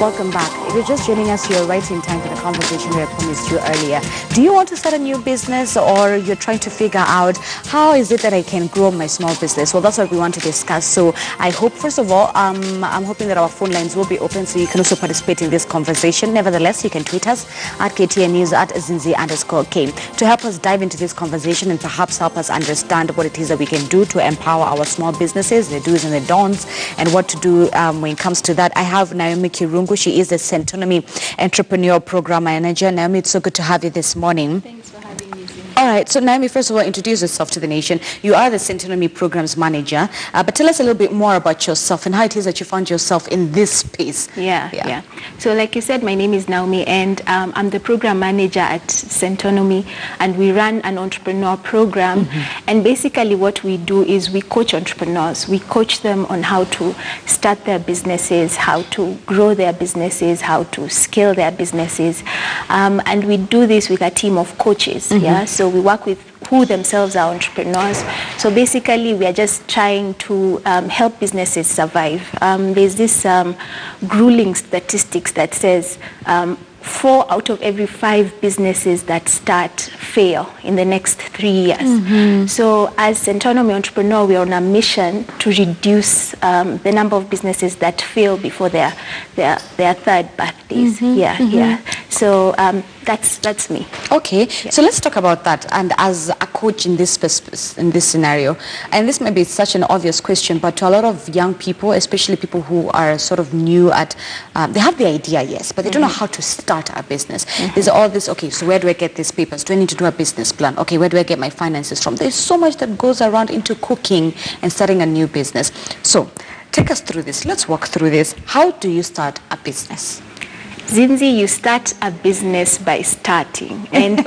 Welcome back. If you're just joining us, you're right in time for the conversation we had promised you earlier. Do you want to start a new business, or you're trying to figure out how is it that I can grow my small business? Well, that's what we want to discuss. So I hope, first of all, I'm hoping that our phone lines will be open so you can also participate in this conversation. Nevertheless, you can tweet us at KTN News at @Zinzi_K to help us dive into this conversation and perhaps help us understand what it is that we can do to empower our small businesses, the do's and the don'ts, and what to do when it comes to that. I have Naomi Kirungu. She is the Centonomy Entrepreneur Program Manager. Naomi, it's so good to have you this morning. Thanks for having me. All right, so Naomi, first of all, introduce yourself to the nation. You are the Centonomy Programs Manager, but tell us a little bit more about yourself and how it is that you found yourself in this space. Yeah. So like you said, my name is Naomi, and I'm the Program Manager at Centonomy, and we run an entrepreneur program. And basically what we do is we coach entrepreneurs. We coach them on how to start their businesses, how to grow their businesses, how to scale their businesses. And we do this with a team of coaches. So we work with who themselves are entrepreneurs. So basically we are just trying to help businesses survive. There's this grueling statistics that says 4 out of every 5 businesses that start fail in the next 3 years. So as Centonomy Entrepreneur, we are on a mission to reduce the number of businesses that fail before their third birthdays. So that's me. Okay, so let's talk about that. And as a coach in this scenario, and this may be such an obvious question, but to a lot of young people, especially people who are sort of new at, they have the idea, yes, but they don't know how to start a business. There's all this, okay, so where do I get these papers? Do I need to do a business plan? Okay, where do I get my finances from? There's so much that goes around into cooking and starting a new business. So take us through this. Let's walk through this. How do you start a business? Zinzi, you start a business by starting, and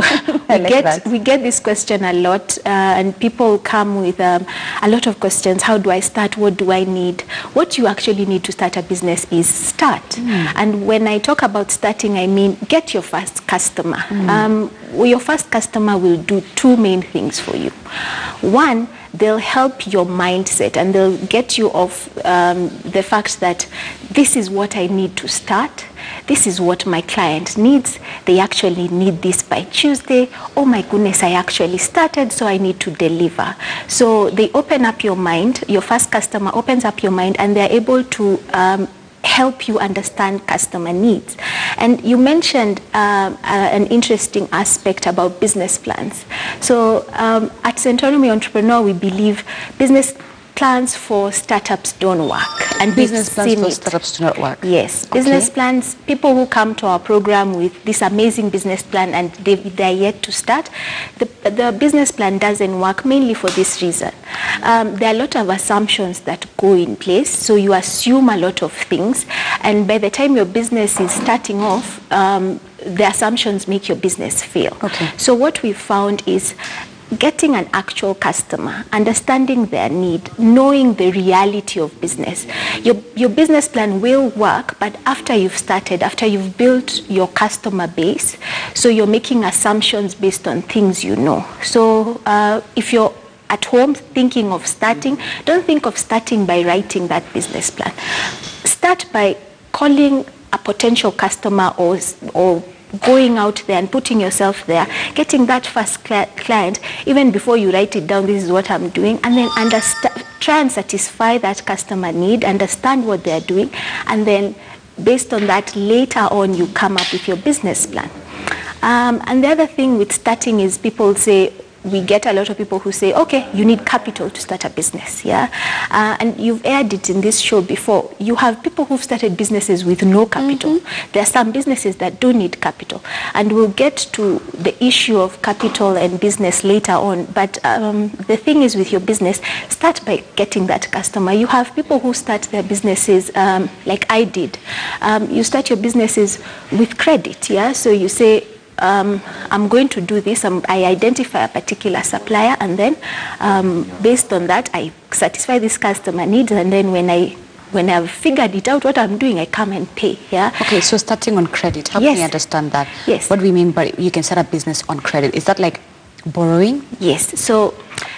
we get this question a lot, and people come with a lot of questions. How do I start? What do I need? What you actually need to start a business is start. And when I talk about starting, I mean get your first customer. Your first customer will do 2 main things for you. One, they'll help your mindset, and they'll get you off the fact that this is what I need to start. This is what my client needs. They actually need this by Tuesday. Oh my goodness, I actually started, so I need to deliver. So they open up your mind. Your first customer opens up your mind, and they're able to help you understand customer needs. And you mentioned an interesting aspect about business plans. So at Centonomy Entrepreneur, we believe business plans for startups don't work. And business plans for startups do not work? Yes. Business plans, people who come to our program with this amazing business plan and they're yet to start, the business plan doesn't work mainly for this reason. There are a lot of assumptions that go in place, so you assume a lot of things, and by the time your business is starting off, the assumptions make your business fail. So what we found is getting an actual customer, understanding their need, knowing the reality of business. Your business plan will work, but after you've started, after you've built your customer base, so you're making assumptions based on things you know. So if you're at home thinking of starting, don't think of starting by writing that business plan. Start by calling a potential customer or going out there and putting yourself there, getting that first client, even before you write it down, this is what I'm doing, and then try and satisfy that customer need, understand what they're doing, and then based on that, later on, you come up with your business plan. And the other thing with starting is people say, we get a lot of people who say, okay, you need capital to start a business, and you've aired it in this show before. You have people who've started businesses with no capital. There are some businesses that do need capital, and we'll get to the issue of capital and business later on. But the thing is, with your business, start by getting that customer. You have people who start their businesses like I did. You start your businesses with credit, so you say, I'm going to do this. I identify a particular supplier, and then based on that, I satisfy this customer needs, and then when I've figured it out what I'm doing, I come and pay. Okay, so starting on credit, how can you understand that? Yes. What do we mean by you can start a business on credit? Is that like borrowing? Yes. So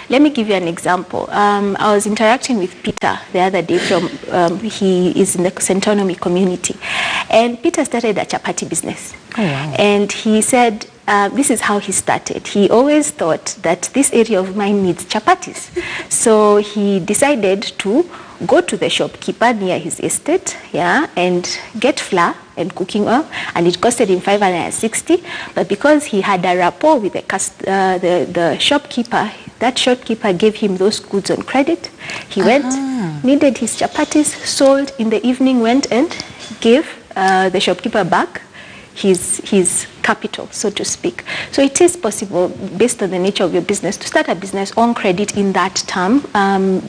Let me give you an example. I was interacting with Peter the other day he is in the Centonomy community. And Peter started a chapati business. Oh, wow. And he said, this is how he started. He always thought that this area of mine needs chapatis. So he decided to go to the shopkeeper near his estate, and get flour and cooking oil, and it costed him 560. But because he had a rapport with the shopkeeper, that shopkeeper gave him those goods on credit. He went, needed his chapatis, sold in the evening, went and gave the shopkeeper back his capital, so to speak. So it is possible, based on the nature of your business, to start a business on credit in that term,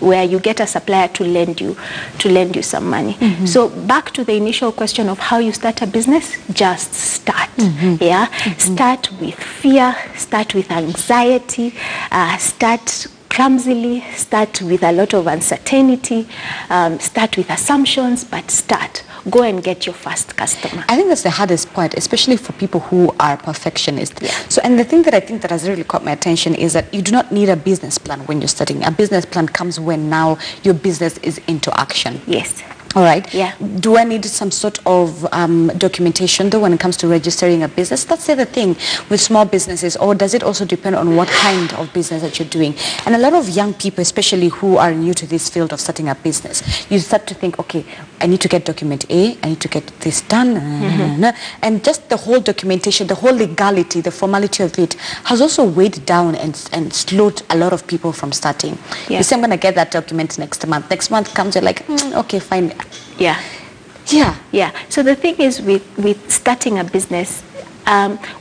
where you get a supplier to lend you some money. So back to the initial question of how you start a business, just start. Start with fear, start with anxiety, start clumsily, start with a lot of uncertainty, start with assumptions, but start. Go and get your first customer. I think that's the hardest part, especially for people who are perfectionists. So, and the thing that I think that has really caught my attention is that you do not need a business plan when you're starting. A business plan comes when now your business is into action. Yes. All right. Yeah. Do I need some sort of documentation though when it comes to registering a business? That's the other thing with small businesses, or does it also depend on what kind of business that you're doing? And a lot of young people, especially who are new to this field of starting a business, you start to think, okay, I need to get document A, I need to get this done, and just the whole documentation, the whole legality, the formality of it has also weighed down and slowed a lot of people from starting. You say, I'm going to get that document next month. Next month comes, you're like, okay, fine. Yeah. So the thing is with starting a business,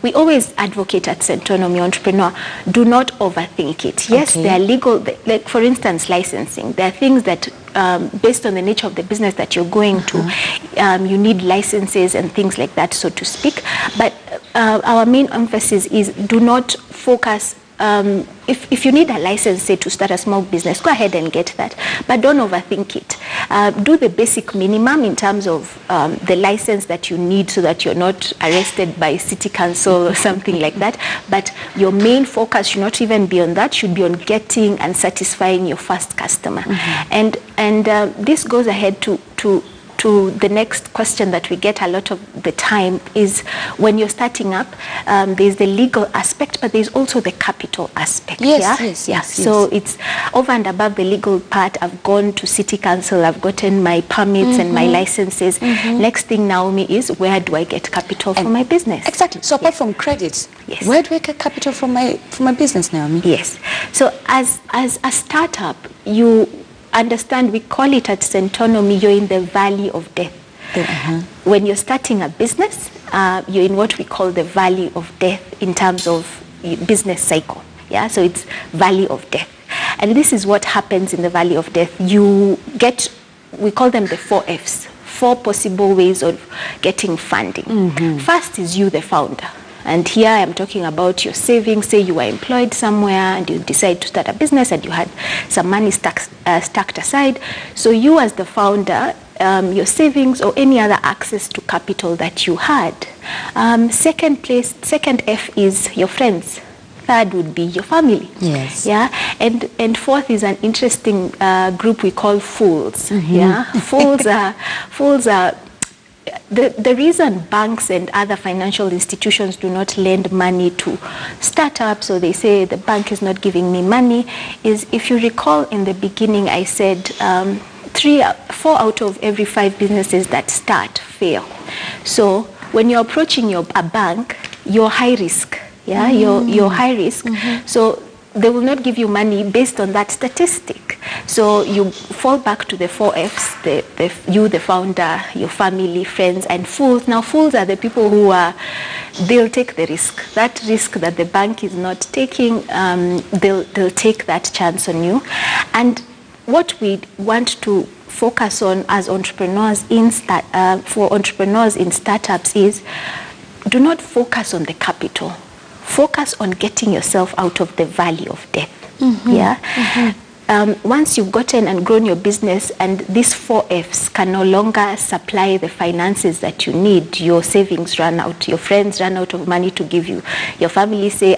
we always advocate at Centonomy Entrepreneur, do not overthink it. Yes, there are legal, like for instance, licensing. There are things that, based on the nature of the business that you're going to, you need licenses and things like that, so to speak. But our main emphasis is do not focus. If you need a license, say, to start a small business, go ahead and get that. But don't overthink it. Do the basic minimum in terms of the license that you need so that you're not arrested by city council or something like that. But your main focus should not even be on that, should be on getting and satisfying your first customer. And this goes ahead to the next question that we get a lot of the time is when you're starting up, there's the legal aspect, but there's also the capital aspect. So it's over and above the legal part. I've gone to city council, I've gotten my permits and my licenses. Next thing, Naomi, is where do I get capital for my business? Exactly. So apart from credits, where do I get capital for my business, Naomi? Yes. So as a startup, you understand, we call it at Centonomy, you're in the valley of death. When you're starting a business, you're in what we call the valley of death in terms of business cycle. So it's valley of death. And this is what happens in the valley of death. You get, we call them the 4 Fs, 4 possible ways of getting funding. First is you, the founder. And here I'm talking about your savings. Say you are employed somewhere and you decide to start a business and you had some money stacked aside. So you as the founder, your savings or any other access to capital that you had. Second F is your friends. Third would be your family. Yes. And fourth is an interesting group we call fools. Fools are the reason banks and other financial institutions do not lend money to startups, or they say the bank is not giving me money, is, if you recall in the beginning I said 4 out of every 5 businesses that start fail. So when you're approaching a bank, you're high risk. You're high risk. So they will not give you money based on that statistic. So you fall back to the 4 Fs, you, the founder, your family, friends, and fools. Now, fools are the people who they'll take the risk. That risk that the bank is not taking, they'll take that chance on you. And what we want to focus on as entrepreneurs for entrepreneurs in startups is, do not focus on the capital. Focus on getting yourself out of the valley of death. Once you've gotten and grown your business and these 4 Fs can no longer supply the finances that you need, your savings run out, your friends run out of money to give you, your family say,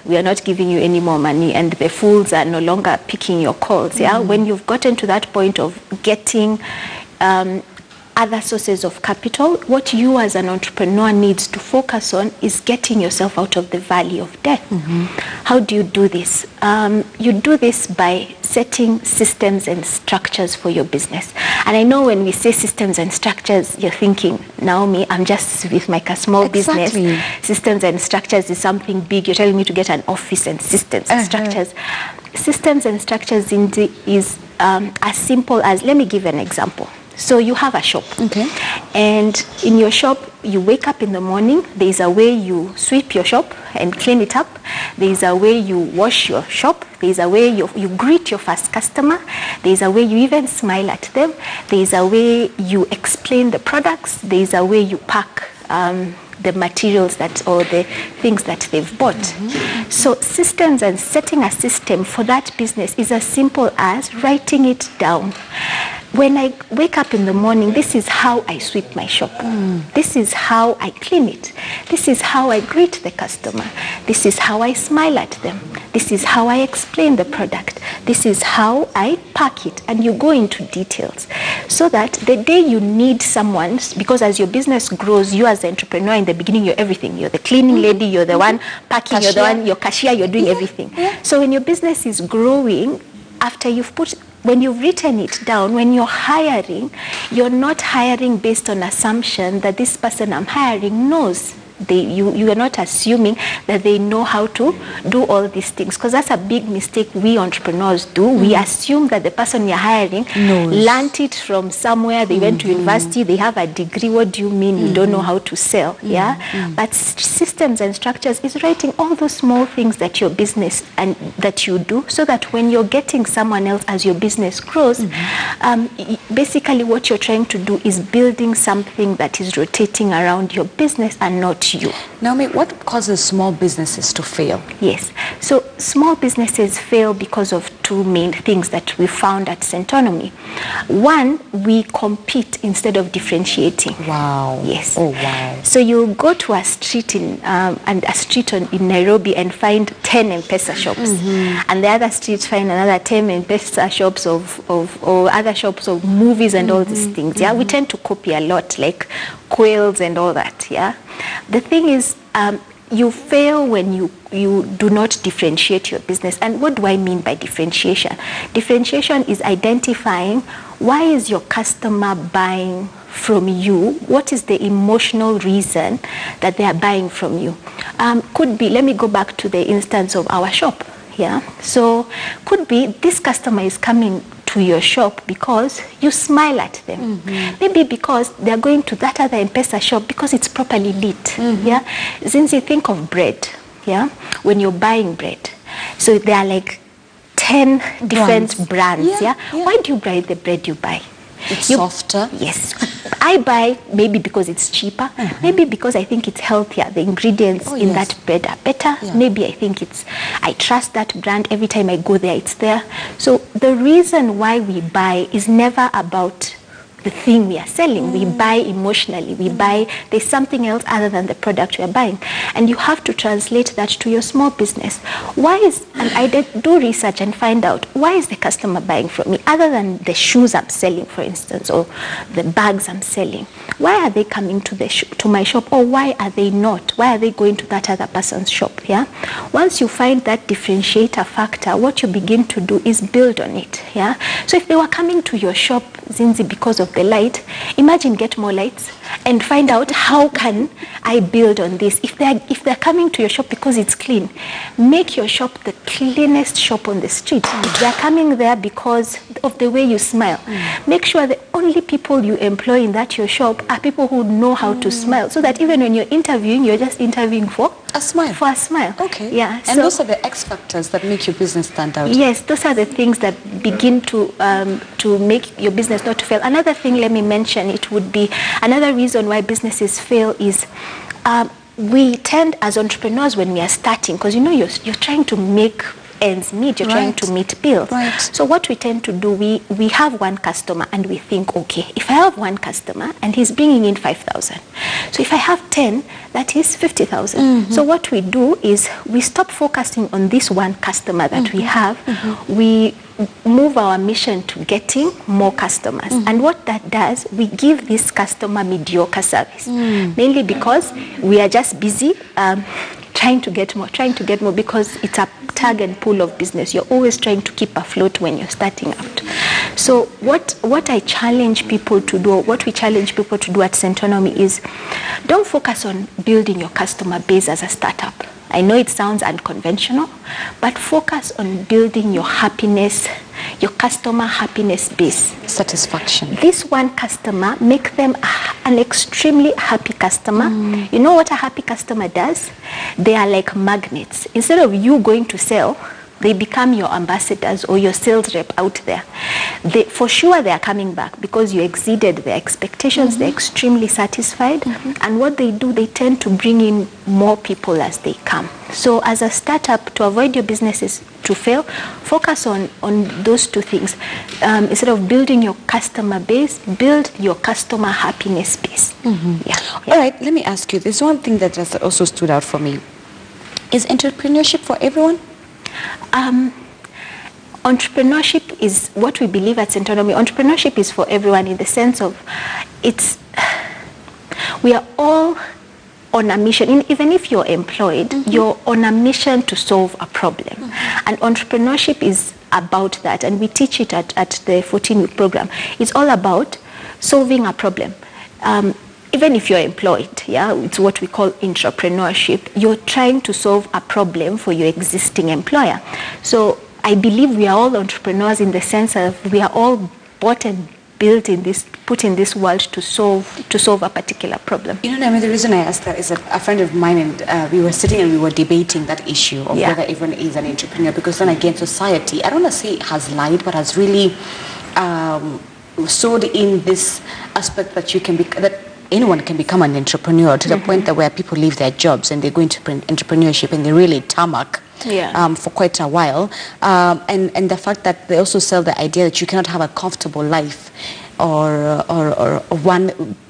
we are not giving you any more money, and the fools are no longer picking your calls. Yeah, when you've gotten to that point of getting other sources of capital, what you as an entrepreneur needs to focus on is getting yourself out of the valley of death. How do you do this? You do this by setting systems and structures for your business. And I know when we say systems and structures, you're thinking, Naomi, I'm just with my small business. Systems and structures is something big. You're telling me to get an office and systems and structures. Systems and structures is as simple as, let me give an example. So you have a shop, and in your shop, you wake up in the morning, there's a way you sweep your shop and clean it up, there's a way you wash your shop, there's a way you greet your first customer, there's a way you even smile at them, there's a way you explain the products, there's a way you pack the materials or the things that they've bought. So systems and setting a system for that business is as simple as writing it down. When I wake up in the morning, this is how I sweep my shop. This is how I clean it. This is how I greet the customer. This is how I smile at them. This is how I explain the product. This is how I pack it. And you go into details so that the day you need someone, because as your business grows, you as the entrepreneur in the beginning, you're everything. You're the cleaning lady, you're the one packing, cashier. You're the one, you're cashier, you're doing everything. So when your business is growing, when you've written it down, when you're hiring, you're not hiring based on assumption that this person I'm hiring knows. You are not assuming that they know how to do all these things, because that's a big mistake we entrepreneurs do. We assume that the person you're hiring learned it from somewhere, they went to university, they have a degree. What do you mean you don't know how to sell? But systems and structures is writing all those small things that your business and that you do, so that when you're getting someone else as your business grows, basically what you're trying to do is building something that is rotating around your business and not you. Naomi, what causes small businesses to fail? Yes, so small businesses fail because of two main things that we found at Centonomy. One, we compete instead of differentiating. Wow. Yes. Oh, wow. So you go to a street in Nairobi and find 10 M-Pesa shops, and the other streets find another 10 M-Pesa shops or other shops of movies and all these things. Yeah, we tend to copy a lot, like quails and all that. Yeah. The thing is, you fail when you do not differentiate your business. And what do I mean by differentiation? Differentiation is identifying why is your customer buying from you? What is the emotional reason that they are buying from you? Could be, let me go back to the instance of our shop. Yeah. So could be this customer is coming to your shop because you smile at them. Maybe because they're going to that other M-Pesa shop because it's properly lit. Yeah. Since you think of bread, yeah, when you're buying bread, so there are like 10 different brands. Yeah. Why do you buy the bread you buy? It's softer. Yes. I buy maybe because it's cheaper, maybe because I think it's healthier. The ingredients in that bread are better. Maybe I trust that brand. Every time I go there, it's there. So the reason why we buy is never about the thing we are selling. We buy emotionally. We buy, there's something else other than the product we are buying. And you have to translate that to your small business. And I did do research and find out, why is the customer buying from me? Other than the shoes I'm selling, for instance, or the bags I'm selling. Why are they coming to my shop? Or why are they not? Why are they going to that other person's shop? Yeah. Once you find that differentiator factor, what you begin to do is build on it. Yeah. So if they were coming to your shop, Zinzi, because of the light, imagine get more lights and find out how can I build on this. If they're coming to your shop because it's clean, make your shop the cleanest shop on the street. If they're coming there because of the way you smile, make sure the only people you employ in your shop are people who know how to smile, so that even when you're interviewing, you're just interviewing for a smile. For a smile. Okay. Yeah. And those are the X factors that make your business stand out. Yes, those are the things that begin to make your business not to fail. Another thing, let me mention, it would be another reason why businesses fail is we tend as entrepreneurs when we are starting, because you're trying to make ends meet. You're trying to meet bills. Right. So what we tend to do, we have one customer and we think, okay, if I have one customer and he's bringing in 5,000, so if I have 10, that is 50,000. So what we do is we stop focusing on this one customer that we have. We move our mission to getting more customers. And what that does, we give this customer mediocre service, mainly because we are just busy trying to get more, because it's a tag and pull of business. You're always trying to keep afloat when you're starting out. So what I challenge people to do, what we challenge people to do at Centonomy is, don't focus on building your customer base as a startup. I know it sounds unconventional, but focus on building your happiness, your customer happiness base. Satisfaction. This one customer, make them an extremely happy customer. You know what a happy customer does? They are like magnets. Instead of you going to sell, they become your ambassadors or your sales rep out there. For sure they are coming back because you exceeded their expectations. They're extremely satisfied. And what they do, they tend to bring in more people as they come. So as a startup, to avoid your businesses to fail, focus on those two things. Instead of building your customer base, build your customer happiness base. All right, let me ask you, there's one thing that has also stood out for me. Is entrepreneurship for everyone? Entrepreneurship is what we believe at Centonomy. Entrepreneurship is for everyone in the sense of we are all on a mission. Even if you're employed, you're on a mission to solve a problem. And entrepreneurship is about that. And we teach it at the 14-week program. It's all about solving a problem. Even if you're employed, it's what we call intrapreneurship. You're trying to solve a problem for your existing employer. So I believe we are all entrepreneurs in the sense of we are all bought and built in this, put in this world to solve a particular problem. You know, Naomi, the reason I asked that is that a friend of mine and we were sitting and we were debating that issue of whether everyone is an entrepreneur, because then again, society, I don't want to say has lied, but has really sowed in this aspect that you can be, that anyone can become an entrepreneur, to the point that where people leave their jobs and they go into entrepreneurship and they really tarmac for quite a while. And the fact that they also sell the idea that you cannot have a comfortable life or one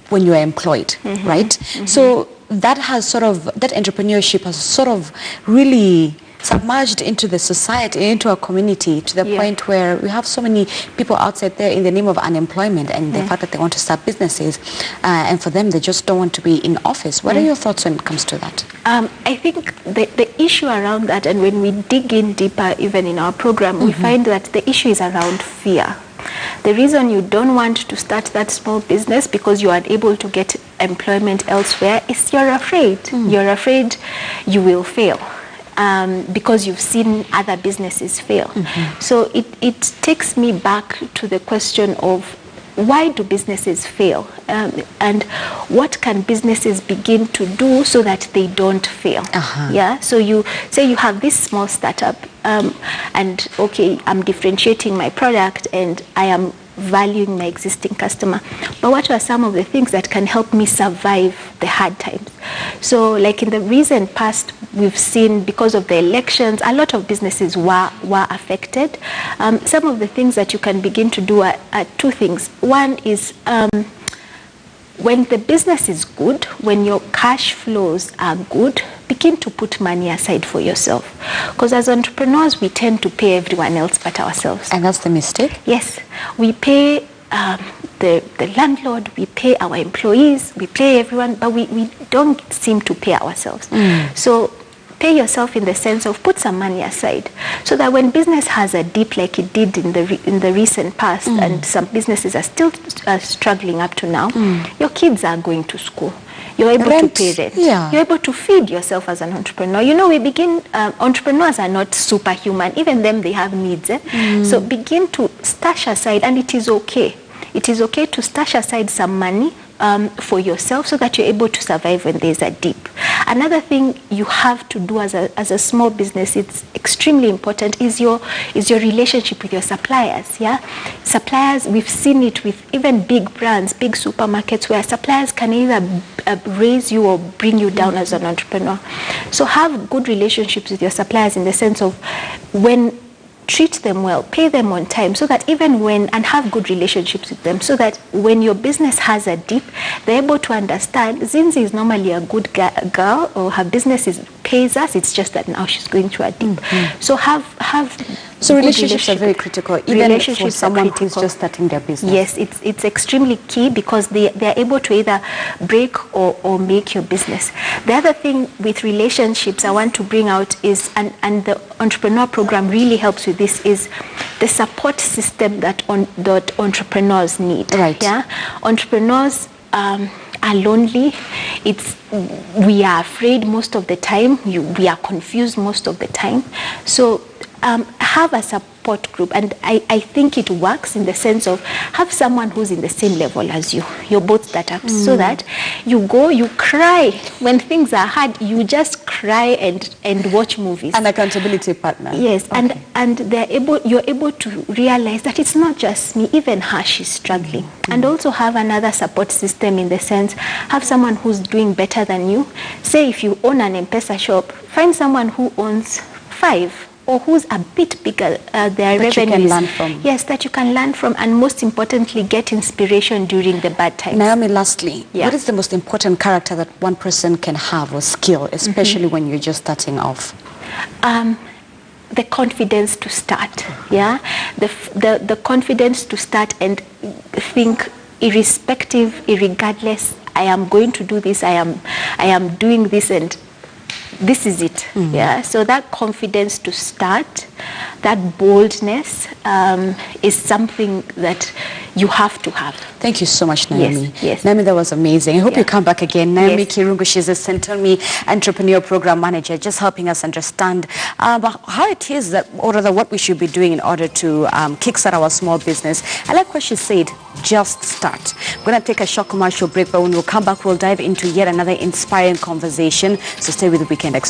when you are employed, right? So that has sort of, that entrepreneurship has sort of really submerged into the society, into our community, to the point where we have so many people outside there in the name of unemployment and the fact that they want to start businesses, and for them they just don't want to be in office. What are your thoughts when it comes to that? I think the issue around that, and when we dig in deeper even in our program, we find that the issue is around fear. The reason you don't want to start that small business because you are unable to get employment elsewhere is you're afraid. You're afraid you will fail. Because you've seen other businesses fail. So it takes me back to the question of why do businesses fail, and what can businesses begin to do so that they don't fail. So you say you have this small startup, and okay, I'm differentiating my product and I am valuing my existing customer, but what are some of the things that can help me survive the hard times? So like in the recent past, we've seen because of the elections, a lot of businesses were affected. Some of the things that you can begin to do are two things. One is when the business is good, when your cash flows are good, begin to put money aside for yourself. Because as entrepreneurs, we tend to pay everyone else but ourselves. And that's the mistake? Yes. We pay the landlord, we pay our employees, we pay everyone, but we don't seem to pay ourselves. So pay yourself in the sense of put some money aside, so that when business has a dip like it did in the recent past, and some businesses are still struggling up to now, your kids are going to school. You're able to pay rent. You're able to feed yourself as an entrepreneur. You know, entrepreneurs are not superhuman. Even them, they have needs. So begin to stash aside, and it is okay. It is okay to stash aside some money for yourself so that you're able to survive when there's a dip. Another thing you have to do as a small business, it's extremely important, is your relationship with your suppliers. Yeah, suppliers, we've seen it with even big brands, big supermarkets, where suppliers can either raise you or bring you down as an entrepreneur. So have good relationships with your suppliers, in the sense of, treat them well, pay them on time, so that and have good relationships with them, so that when your business has a dip, they're able to understand Zinzi is normally a good girl, or her business pays us, it's just that now she's going through a dip. So So relationships are very critical, even for someone who's just starting their business. Yes, it's extremely key, because they're able to either break or make your business. The other thing with relationships I want to bring out is, and the entrepreneur program really helps with this, is the support system that entrepreneurs need. Right. Yeah, entrepreneurs are lonely. We are afraid most of the time. We are confused most of the time. So have a support group, and I think it works in the sense of, have someone who's in the same level as you. You're both startups, so that you cry when things are hard. You just cry and watch movies. An accountability partner. Yes, okay. and you're able to realize that it's not just me. Even her, she's struggling. And also have another support system, in the sense, have someone who's doing better than you. Say if you own an M-Pesa shop, find someone who owns 5. Or who's a bit bigger, their revenues. That you can learn from. Yes, that you can learn from, and most importantly, get inspiration during the bad times. Naomi, lastly, what is the most important character that one person can have, or skill, especially when you're just starting off? The confidence to start. Yeah, the confidence to start and think, irregardless, I am going to do this. I am doing this, and this is it. Yeah, so that confidence to start, that boldness is something that you have to have. Thank you so much, Naomi. Yes. Naomi, that was amazing. I hope you come back again. Naomi Kirungu, she's a Centomi Entrepreneur Program Manager, just helping us understand how it is that, or rather what we should be doing in order to kickstart our small business. I like what she said, just start. We're going to take a short commercial break, but when we'll come back, we'll dive into yet another inspiring conversation. So stay with the Weekend Express.